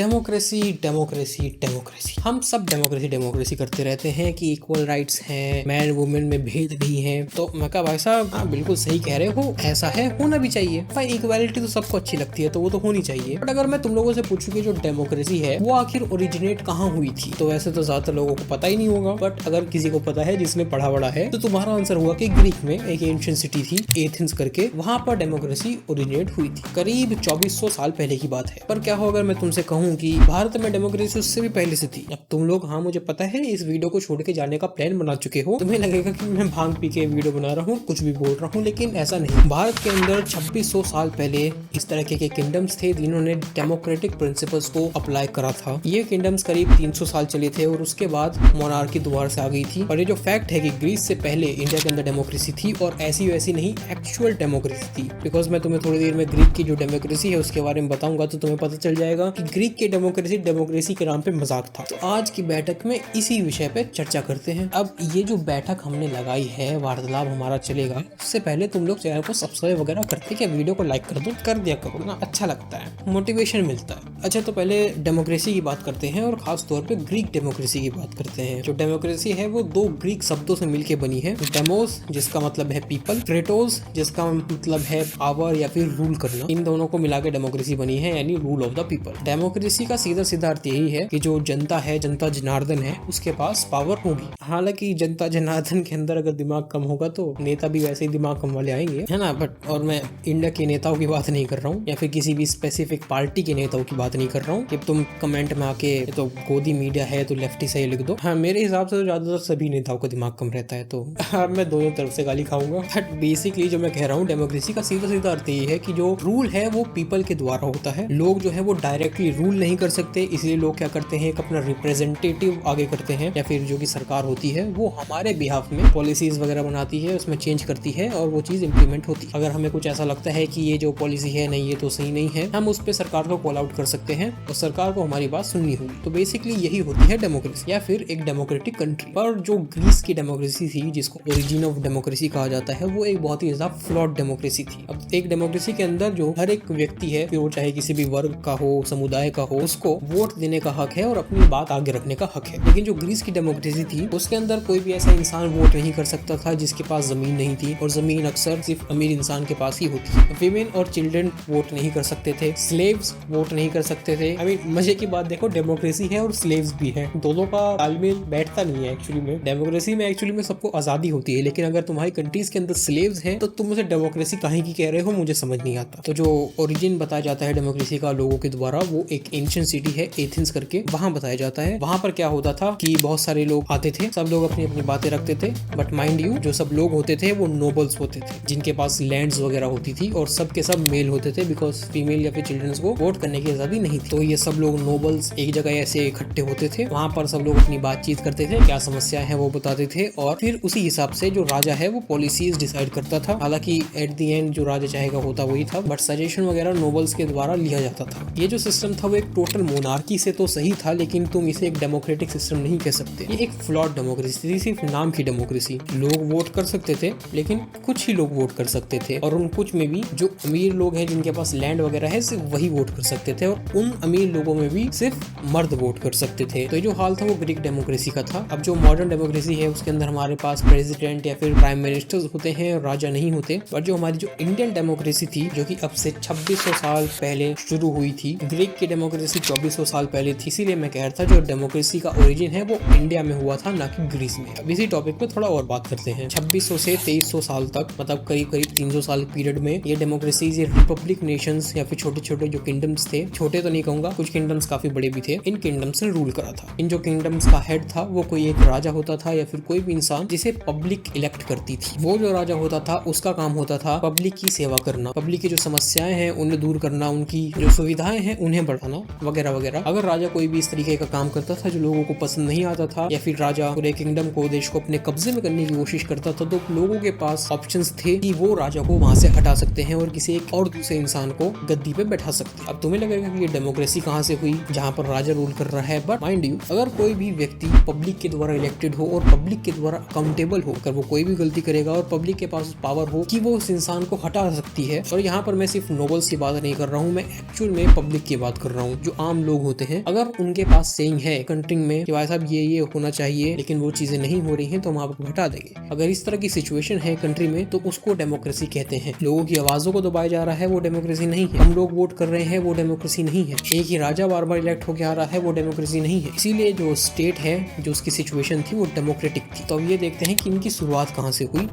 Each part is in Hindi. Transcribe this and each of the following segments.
डेमोक्रेसी डेमोक्रेसी डेमोक्रेसी, हम सब डेमोक्रेसी करते रहते हैं कि इक्वल राइट्स हैं, मैन वुमेन में भेद नहीं है। तो मैं कहा भाई साहब हाँ बिल्कुल सही कह रहे हो, ऐसा है, होना भी चाहिए। भाई इक्वालिटी तो सबको अच्छी लगती है तो वो तो होनी चाहिए। बट अगर मैं तुम लोगों से पूछूं कि जो डेमोक्रेसी है वो आखिर ओरिजिनेट कहाँ हुई थी, तो वैसे तो ज्यादातर लोगों को पता ही नहीं होगा। बट अगर किसी को पता है, जिसने पढ़ा बड़ा है, तो तुम्हारा आंसर हुआ कि ग्रीक में एक एंशिएंट सिटी थी एथेंस करके, वहां पर डेमोक्रेसी ओरिजिनेट हुई थी। करीब 2400 साल पहले की बात है। पर क्या हो अगर मैं तुमसे कहूँ कि भारत में डेमोक्रेसी उससे भी पहले से थी। अब तुम लोग हाँ मुझे पता है इस वीडियो को छोड़ के जाने का प्लान बना चुके हो, तुम्हें लगेगा कि मैं भांग पी के वीडियो बना रहा हूँ, कुछ भी बोल रहा हूँ, लेकिन ऐसा नहीं। भारत के अंदर 2600 साल पहले इस तरह के किंगडम्स थे जिन्होंने डेमोक्रेटिक प्रिंसिपल्स को अप्लाई करा था। ये किंगडम्स करीब 300 साल चले थे और उसके बाद मोनार्की दोबारा से आ गई थी। और ये जो फैक्ट है कि ग्रीस से पहले इंडिया के अंदर डेमोक्रेसी थी और ऐसी वैसी नहीं, एक्चुअल डेमोक्रेसी थी। बिकॉज मैं तुम्हें थोड़ी देर में ग्रीक की जो डेमोक्रेसी है उसके बारे में बताऊंगा तो तुम्हें पता चल जाएगा कि ग्रीक की डेमोक्रेसी के नाम पे मजाक था। तो आज की बैठक में इसी विषय पे चर्चा करते हैं। अब ये जो बैठक हमने लगाई है, वार्तालाप हमारा चलेगा, उससे पहले तुम लोग चैनल को सब्सक्राइब वगैरह करते क्या, वीडियो को लाइक कर दो, कर दिया करो ना, अच्छा लगता है, मोटिवेशन मिलता है। अच्छा तो पहले डेमोक्रेसी की बात करते हैं और खास तौर पे ग्रीक डेमोक्रेसी की बात करते हैं। जो डेमोक्रेसी है वो दो ग्रीक शब्दों से मिलकर बनी है। डेमोस जिसका मतलब है पीपल, क्रेटोस जिसका मतलब है पावर या फिर रूल करना। इन दोनों को मिला के डेमोक्रेसी बनी है, यानी rule of the people. Democracy का सीधा अर्थ यही है कि जो जनता है, जनता जनार्दन है, उसके पास पावर होगी। हालांकि जनता जनार्दन के अंदर अगर दिमाग कम होगा तो नेता भी वैसे ही दिमाग कम वाले आएंगे, है ना। बट और मैं इंडिया के नेताओं की बात नहीं कर रहा हूँ या फिर किसी भी स्पेसिफिक पार्टी के नेताओं की बात नहीं कर रहा हूँ कि तुम कमेंट में आके तो गोदी मीडिया है तो लेफ्टी सही लिख दो। हाँ मेरे हिसाब से तो ज्यादातर सभी नेताओं का दिमाग कम रहता है, तो मैं दोनों तरफ से गाली खाऊंगा। बट बेसिकली जो मैं कह रहा हूँ, डेमोक्रेसी का सीधा अर्थ ये है कि जो रूल है वो पीपल के द्वारा होता है। लोग जो है वो डायरेक्टली रूल नहीं कर सकते, इसलिए लोग क्या करते हैं, एक अपना रिप्रेजेंटेटिव आगे करते हैं, या फिर जो की सरकार होती है वो हमारे बिहाफ में पॉलिसीज वगैरह बनाती है, उसमें चेंज करती है और वो चीज इंप्लीमेंट होती है। अगर हमें कुछ ऐसा लगता है कि ये जो पॉलिसी है नहीं, ये तो सही नहीं है, हम उस पर सरकार को कॉल आउट कर सकते हैं और सरकार को हमारी बात सुननी होगी। तो बेसिकली यही होती है डेमोक्रेसी या फिर एक डेमोक्रेटिक कंट्री। पर जो ग्रीस की डेमोक्रेसी थी, जिसको ओरिजिन ऑफ डेमोक्रेसी कहा जाता है, वो एक बहुत ही ज्यादा फ्लॉड डेमोक्रेसी थी। अब एक डेमोक्रेसी के अंदर जो हर एक व्यक्ति है, फिर वो चाहे किसी भी वर्ग का हो, समुदाय का हो, उसको वोट देने का हक है और अपनी बात आगे रखने का हक है। लेकिन जो ग्रीस की डेमोक्रेसी थी उसके अंदर कोई भी ऐसा इंसान वोट नहीं कर सकता था जिसके पास जमीन नहीं थी, और जमीन अक्सर सिर्फ अमीर इंसान के पास ही होती है। विमेन और चिल्ड्रन वोट नहीं कर सकते थे, स्लेव्स वोट नहीं कर सकते थे। मजे की बात देखो, डेमोक्रेसी है और स्लेव्स भी है, दोनों का तालमेल बैठता नहीं है। एक्चुअली में डेमोक्रेसी में एक्चुअली में सबको आजादी होती है, लेकिन अगर तुम्हारी कंट्रीज के अंदर स्लेव्स हैं तो तुम मुझे डेमोक्रेसी काहे की कह रहे हो, मुझे समझ नहीं आता। तो जो ओरिजिन बताया जाता है डेमोक्रेसी का लोगों के द्वारा, वो एक एंशिएंट सिटी है एथेंस करके, वहां बताया जाता है। वहां पर क्या होता था कि बहुत सारे लोग आते थे, सब लोग अपनी अपनी बातें रखते थे। बट माइंड यू, जो सब लोग होते थे वो नोबल्स होते थे, जिनके पास लैंड्स वगैरह होती थी, और सब के सब मेल होते थे, बिकॉज फीमेल या फिर चिल्ड्रंस को वोट करने की आजादी नहीं थी। तो ये सब लोग नोबल्स एक जगह ऐसे इकट्ठे होते थे, वहां पर सब लोग अपनी बातचीत करते थे, क्या समस्या है वो बताते थे, और फिर उसी हिसाब से जो राजा है वो पॉलिसीज डिसाइड करता था। हालांकि एट द एंड जो राजा चाहेगा होता वही था, बट सजेशन वगैरह नोबल्स के द्वारा लिया जाता था। ये जो सिस्टम था वो एक टोटल मोनार्की से तो सही था, लेकिन तुम इसे एक डेमोक्रेटिक सिस्टम नहीं कह सकते। ये एक फ्लॉड डेमोक्रेसी थी, सिर्फ नाम की डेमोक्रेसी। लोग वोट कर सकते थे, लेकिन कुछ ही लोग वोट कर सकते थे, और उन कुछ में भी जो अमीर लोग हैं जिनके पास लैंड वगैरह है, सिर्फ वही वोट कर सकते थे, और उन अमीर लोगों में भी सिर्फ मर्द वोट कर सकते थे। तो ये जो हाल था वो ग्रीक डेमोक्रेसी का था। अब जो मॉडर्न डेमोक्रेसी है उसके अंदर हमारे पास प्रेसिडेंट या फिर प्राइम मिनिस्टर्स होते हैं, राजा नहीं होते। पर जो हमारी जो इंडियन डेमोक्रेसी थी, जो कि अब से 2600 साल पहले शुरू हुई थी, ग्रीक की डेमोक्रेसी 2400 साल पहले थी। इसीलिए मैं कह रहा था जो डेमोक्रेसी का ओरिजिन है वो इंडिया में हुआ था, ना कि ग्रीस में। अब इसी टॉपिक पे थोड़ा और बात करते हैं। 2600 से 2300 साल तक, मतलब करीब 300 साल पीरियड में ये डेमोक्रेसी, ये रिपब्लिक नेशंस या फिर छोटे छोटे जो किंगडम्स थे, छोटे तो नहीं कहूंगा, कुछ किंगडम्स काफी बड़े भी थे, इन किंगडम्स ने रूल करा था। इन जो किंगडम्स का हेड था वो कोई एक राजा होता था या फिर कोई भी इंसान जिसे पब्लिक इलेक्ट करती थी। वो जो राजा होता था उसका काम होता था पब्लिक की सेवा करना, पब्लिक की जो समस्याएं हैं उन्हें दूर करना, उनकी जो सुविधाएं हैं उन्हें बढ़ाना वगैरह वगैरह। अगर राजा कोई भी इस तरीके का काम करता था जो लोगों को पसंद नहीं आता था, या फिर राजा पूरे किंगडम को, देश को अपने कब्जे में करने की कोशिश करता था, तो लोगों के पास ऑप्शंस थे कि वो राजा को वहां से हटा सकते हैं और किसी एक और दूसरे इंसान को गद्दी पे बैठा सकते हैं। अब तुम्हें लगेगा कि ये डेमोक्रेसी कहाँ से हुई जहाँ पर राजा रूल कर रहा है, बट माइंड यू, अगर कोई भी व्यक्ति पब्लिक के द्वारा इलेक्टेड हो और पब्लिक के द्वारा अकाउंटेबल हो, अगर वो कोई भी गलती करेगा और पब्लिक के पास पावर हो कि वो उस इंसान को हटा सकती है, और यहाँ पर मैं सिर्फ नोबल्स की बात नहीं कर रहा हूँ, मैं एक्चुअल में पब्लिक की बात कर रहा हूँ। हूँ, जो आम लोग होते हैं, अगर उनके पास सेइंग है कंट्री में कि भाई साहब ये होना चाहिए लेकिन वो चीजें नहीं हो रही हैं, तो हम आपको हटा देंगे। अगर इस तरह की सिचुएशन है कंट्री में तो उसको डेमोक्रेसी कहते हैं। लोगों की आवाजों को दबाया जा रहा है, वो डेमोक्रेसी नहीं है। हम लोग वोट कर रहे हैं, वो डेमोक्रेसी नहीं है। एक ही राजा बार बार इलेक्ट होकर आ रहा है, वो डेमोक्रेसी नहीं है। इसीलिए जो स्टेट है, जो उसकी सिचुएशन थी, वो डेमोक्रेटिक थी। तो अब ये देखते हैं कि इनकी शुरुआत कहाँ से हुई।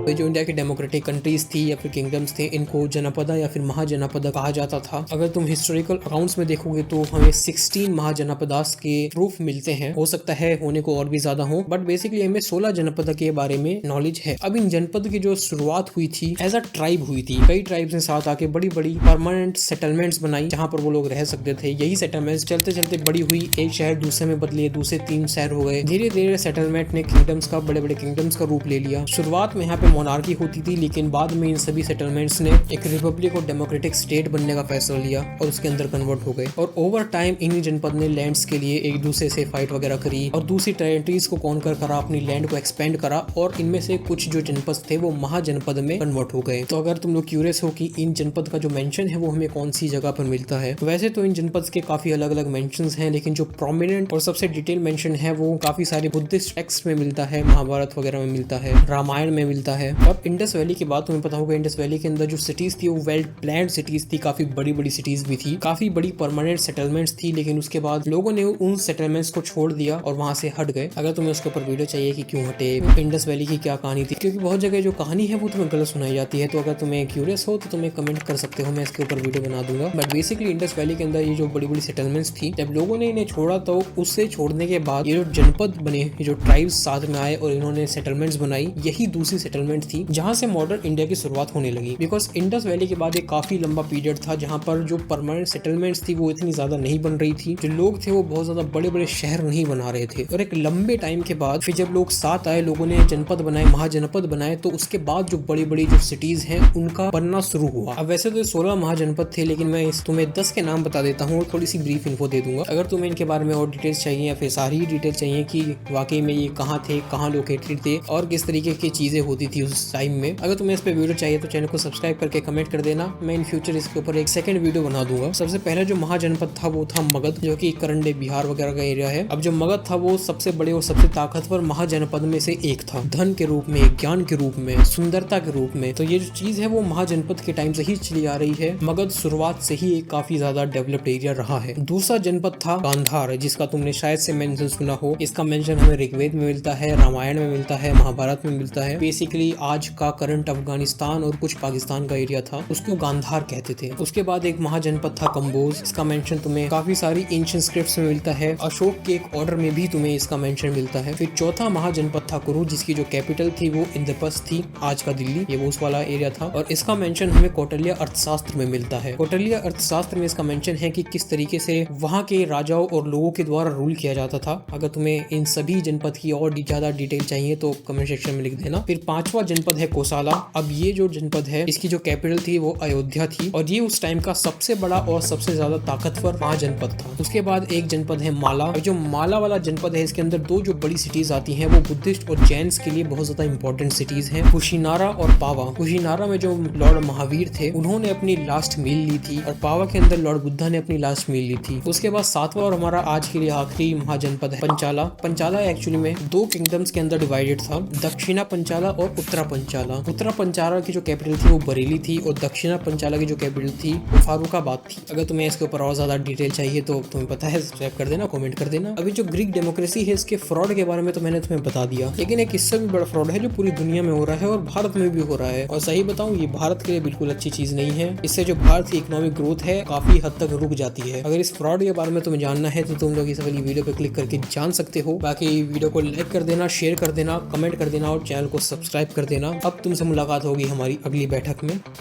जो इंडिया की डेमोक्रेटिक कंट्रीज थी या फिर किंगडम्स थे, इनको जनपदा या फिर महाजनपदा कहा जाता था। अगर तुम हिस्टोरिकल अकाउंट्स में देखोगे तो हमें 16 महाजनपदास के प्रूफ मिलते हैं। हो सकता है होने को और भी ज्यादा हो, बट बेसिकली हमें 16 जनपद के बारे में नॉलेज है। अब इन जनपद की जो शुरुआत हुई थी एज अ ट्राइब हुई थी। कई ट्राइब्स ने साथ आके बड़ी बड़ी परमानेंट सेटलमेंट्स बनाई जहाँ पर वो लोग रह सकते थे। यही सेटलमेंट्स चलते चलते बड़ी हुई, एक शहर दूसरे में बदले, दूसरे 3 शहर हो गए। धीरे धीरे सेटलमेंट ने किंगडम्स का, बड़े बड़े किंगडम्स का रूप ले लिया। शुरुआत में यहाँ पे मोनार्की होती थी, लेकिन बाद में इन सभी सेटलमेंट्स ने एक रिपब्लिक और डेमोक्रेटिक स्टेट बनने का फैसला लिया और उसके अंदर कन्वर्ट हो गए। और ओवर टाइम इन्हीं जनपद ने लैंड्स के लिए एक दूसरे से फाइट वगैरह करी और दूसरी टेरिटरीज को कॉन्कर करा, अपनी लैंड को एक्सपेंड करा, और इनमें से कुछ जो जनपद थे वो महाजनपद में कन्वर्ट हो गए। तो अगर तुम लोग क्यूरियस हो कि इन जनपद का जो मेंशन है वो हमें कौन सी जगह पर मिलता है, वैसे तो इन जनपद के काफी अलग अलग मेंशंस हैं, लेकिन जो प्रोमिनेंट और सबसे डिटेल मेंशन है वो काफी सारे बुद्धिस्ट टेक्स्ट में मिलता है, महाभारत वगैरह में मिलता है, रामायण में मिलता है। अब इंडस वैली की बात तुम्हें पता होगा, इंडस वैली के अंदर जो सिटीज थी वो वेल प्लान्ड सिटीज थी, काफी बड़ी बड़ी सिटीज भी थी, काफी बड़ी परमानेंट सेटलमेंट्स थी, लेकिन उसके बाद लोगों ने उन सेटलमेंट्स को छोड़ दिया और वहां से हट गए। अगर तुम्हें उसके ऊपर वीडियो चाहिए कि क्यों हटे, इंडस वैली की क्या कहानी थी, क्योंकि बहुत जगह जो कहानी है वो तुम्हें गलत सुनाई जाती है, तो अगर तुम्हें क्यूरियस हो तो तुम्हें कमेंट कर सकते हो, मैं इसके ऊपर वीडियो बना दूंगा। बट बेसिकली इंडस वैली के अंदर ये जो बड़ी बड़ी सेटलमेंट्स थी, जब लोगों ने इन्हें छोड़ा तो उससे छोड़ने के बाद ये जो जनपद बने, ये जो ट्राइब्स साथ में आए और इन्होंने सेटलमेंट्स बनाई, यही दूसरी सेटलमेंट थी जहां से मॉडर्न इंडिया की शुरुआत होने लगी। बिकॉज इंडस वैली के बाद एक काफी लंबा पीरियड था जहां पर जो परमानेंट सेटलमेंट्स थी वो इतनी ज्यादा नहीं बन रही थी, जो लोग थे वो बहुत ज्यादा बड़े बड़े शहर नहीं बना रहे थे। और एक लंबे टाइम के बाद फिर जब लोग साथ आए, लोगों ने जनपद बनाए, महाजनपद बनाए, तो उसके बाद जो बड़ी बड़ी जो सिटीज हैं उनका बनना शुरू हुआ। अब वैसे तो 16 महाजनपद थे, लेकिन मैं तुम्हें 10 के नाम बता देता हूँ और थोड़ी सी ब्रीफ इन्फो दे दूंगा। अगर तुम्हें इनके बारे में और डिटेल्स चाहिए या फिर सारी डिटेल चाहिए कि वाकई में ये कहाँ थे, कहाँ लोकेटेड थे और किस तरीके की चीजें होती थी उस टाइम में, अगर तुम्हें इस पे वीडियो चाहिए तो चैनल को सब्सक्राइब करके कमेंट कर देना। मैं इन फ्यूचर इसके ऊपर एक सेकंड वीडियो बना दूंगा। सबसे पहले जो महाजनपद था वो था मगध, जो कि करंडे बिहार वगैरह का एरिया है। अब जो मगध था वो सबसे बड़े और सबसे ताकतवर महाजनपद में से एक था, धन के रूप में, ज्ञान के रूप में, सुंदरता के रूप में। तो ये जो चीज है वो महाजनपद के टाइम से ही चली आ रही है। मगध शुरुआत से ही एक काफी ज्यादा डेवलप्ड एरिया रहा है। दूसरा जनपद था गांधार, जिसका तुमने शायद से मेंशन सुना हो। इसका मेंशन हमें ऋग्वेद में मिलता है, रामायण में मिलता है, महाभारत में मिलता है। बेसिकली आज का करंट अफगानिस्तान और कुछ पाकिस्तान का एरिया था, उसको गांधार कहते थे। उसके बाद एक महाजनपद था कंबोज, इसका मेंशन तुम्हें काफी सारी एंशिएंट स्क्रिप्ट्स में मिलता है। अशोक के एक ऑर्डर में भी तुम्हें इसका मेंशन मिलता है। फिर चौथा महाजनपद था कुरु, जिसकी जो कैपिटल थी वो इंद्रप्रस्थ थी, आज का दिल्ली, ये वो उस वाला एरिया था। और इसका मेंशन हमें कौटिल्य अर्थशास्त्र में मिलता है। कौटिल्य अर्थशास्त्र में इसका मेंशन है कि किस तरीके से वहाँ के राजाओं और लोगों के द्वारा रूल किया जाता था। अगर तुम्हें इन सभी जनपद की और ज्यादा डिटेल चाहिए तो कमेंट सेक्शन में लिख देना। फिर पांचवा जनपद है कोसाला। अब ये जो जनपद है इसकी जो कैपिटल थी वो अयोध्या थी और ये उस टाइम का सबसे बड़ा और सबसे ज्यादा ताकतवर महाजनपद था। उसके बाद एक जनपद है माला। जो माला वाला जनपद है इसके अंदर दो जो बड़ी सिटीज आती हैं वो बुद्धिस्ट और जैन्स के लिए बहुत ज्यादा इंपॉर्टेंट सिटीज हैं, कुशीनारा और पावा। कुशीनारा में जो लॉर्ड महावीर थे उन्होंने अपनी लास्ट मील ली थी और पावा के अंदर लॉर्ड बुद्धा ने अपनी लास्ट मील ली थी। उसके बाद सातवां और हमारा आज के लिए आखिरी महाजनपद है पंचाला। पंचाला एक्चुअली में दो किंगडम्स के अंदर डिवाइडेड था, दक्षिणा पंचाला और उत्तरा पंचाला। उत्तरा पंचाला की जो कैपिटल थी वो बरेली थी और दक्षिणा पंचाला की जो कैपिटल थी वो फारुखाबाद थी। अगर तुम्हें इसके ऊपर और ज्यादा डिटेल चाहिए तो तुम्हें पता है, सब्सक्राइब कर देना, कमेंट कर देना। अभी जो ग्रीक डेमोक्रेसी है इसके फ्रॉड के बारे में तो मैंने तुम्हें बता दिया, लेकिन एक इससे भी बड़ा फ्रॉड है जो पूरी दुनिया में हो रहा है और भारत में भी हो रहा है। और सही बताऊं ये भारत के लिए बिल्कुल अच्छी चीज नहीं है। इससे जो भारत की इकोनॉमिक ग्रोथ है काफी हद तक रुक जाती है। अगर इस फ्रॉड के बारे में तुम्हें जानना है तो तुम लोग इस वाली वीडियो पे क्लिक करके जान सकते हो। बाकी वीडियो को लाइक कर देना, शेयर कर देना, कमेंट कर देना और चैनल को सब्सक्राइब कर देना। अब तुमसे मुलाकात होगी हमारी अगली बैठक में।